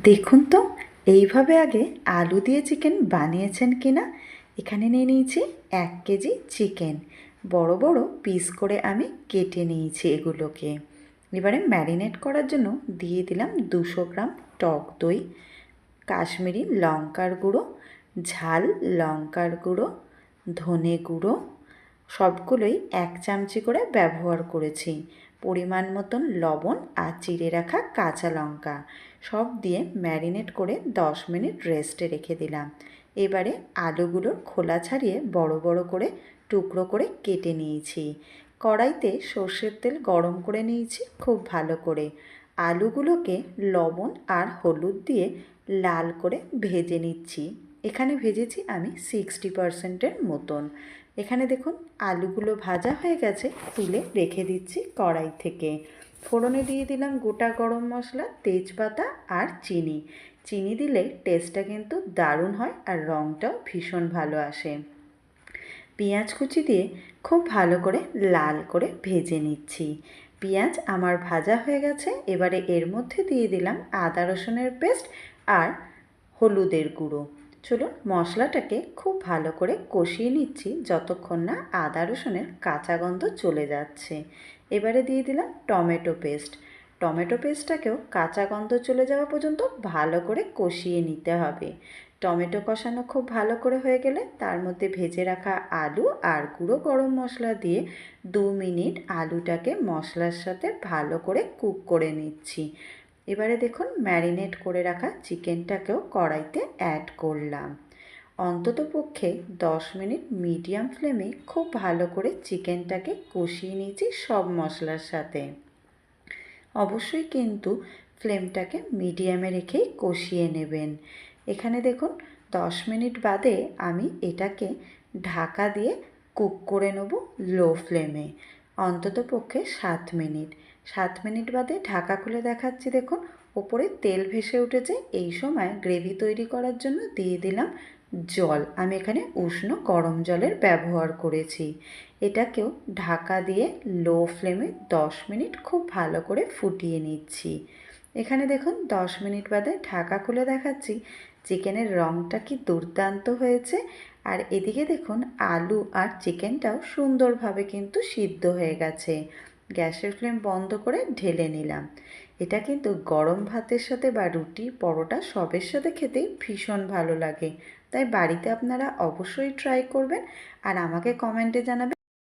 দেখুন তো এইভাবে আগে আলু দিয়ে চিকেন বানিয়েছেন কি না। এখানে নিয়ে নিয়েছি 1 কেজি চিকেন। বড় বড় পিস করে আমি কেটে নিয়েছি এগুলোকে। এবারে ম্যারিনেট করার জন্য দিয়ে দিলাম 200 গ্রাম টক দই, কাশ্মীরি লঙ্কার গুঁড়ো, ঝাল লঙ্কার গুঁড়ো, ধনে গুঁড়ো, সবগুলোই 1 চামচি করে ব্যবহার করেছি। পরিমাণ মতন লবণ আর চিড়ে রাখা কাঁচা লঙ্কা সব দিয়ে ম্যারিনেট করে 10 মিনিট রেস্টে রেখে দিলাম। এবারে আলুগুলোর খোলা ছাড়িয়ে বড় বড় করে টুকরো করে কেটে নিয়েছি। কড়াইতে সর্ষের তেল গরম করে নিয়েছি খুব ভালো করে। আলুগুলোকে লবণ আর হলুদ দিয়ে লাল করে ভেজে নিচ্ছি। এখানে ভেজেছি আমি 60%-এর মতন। এখানে দেখুন আলুগুলো ভাজা হয়ে গেছে, তুলে রেখে দিচ্ছি কড়াই থেকে। ফোড়নে দিয়ে দিলাম গোটা গরম মশলা, তেজপাতা আর চিনি। চিনি দিলে টেস্টটা কিন্তু দারুণ হয় আর রঙটাও ভীষণ ভালো আসে। পেঁয়াজ কুচি দিয়ে খুব ভালো করে লাল করে ভেজে নিচ্ছি। পেঁয়াজ আমার ভাজা হয়ে গেছে। এবারে এর মধ্যে দিয়ে দিলাম আদা রসুনের পেস্ট আর হলুদের গুঁড়ো। চলুন মশলাটাকে খুব ভালো করে কষিয়ে নিচ্ছি যতক্ষণ না আদা রসুনের কাঁচা গন্ধ চলে যাচ্ছে। এবারে দিয়ে দিলাম টমেটো পেস্ট। টমেটো পেস্টটাকেও কাঁচা গন্ধ চলে যাওয়া পর্যন্ত ভালো করে কষিয়ে নিতে হবে। টমেটো কষানো খুব ভালো করে হয়ে গেলে তার মধ্যে ভেজে রাখা আলু আর গুঁড়ো গরম মশলা দিয়ে 2 মিনিট আলুটাকে মশলার সাথে ভালো করে কুক করে নিচ্ছি। এবারে দেখুন ম্যারিনেট করে রাখা চিকেনটাকেও কড়াইতে অ্যাড করলাম। অন্ততপক্ষে 10 মিনিট মিডিয়াম ফ্লেমে খুব ভালো করে চিকেনটাকে কষিয়ে নিয়েছি সব মশলার সাথে। অবশ্যই কিন্তু ফ্লেমটাকে মিডিয়ামে রেখেই কষিয়ে নেবেন। এখানে দেখুন 10 মিনিট বাদে আমি এটাকে ঢাকা দিয়ে কুক করে নেব লো ফ্লেমে, অন্ততপক্ষে 7 মিনিট। 7 মিনিট বাদে ঢাকা খুলে দেখাচ্ছি, দেখুন ওপরে তেল ভেসে উঠেছে। এই সময় গ্রেভি তৈরি করার জন্য দিয়ে দিলাম জল। আমি এখানে উষ্ণ গরম জলের ব্যবহার করেছি। এটাকেও ঢাকা দিয়ে লো ফ্লেমে 10 মিনিট খুব ভালো করে ফুটিয়ে নিচ্ছি। এখানে দেখুন 10 মিনিট বাদে ঢাকা খুলে দেখাচ্ছি, চিকেনের রঙটা কি দুর্দান্ত হয়েছে। আর এদিকে দেখুন আলু আর চিকেনটাও সুন্দরভাবে কিন্তু সিদ্ধ হয়ে গেছে। গ্যাসের ফ্লেম বন্ধ করে ঢেলে নিলাম। এটা কিন্তু গরম ভাতের সাথে বা রুটি পরোটা সবের সাথে খেতেই ভীষণ ভালো লাগে। তাই বাড়িতে আপনারা অবশ্যই ট্রাই করবেন আর আমাকে কমেন্টে জানাবেন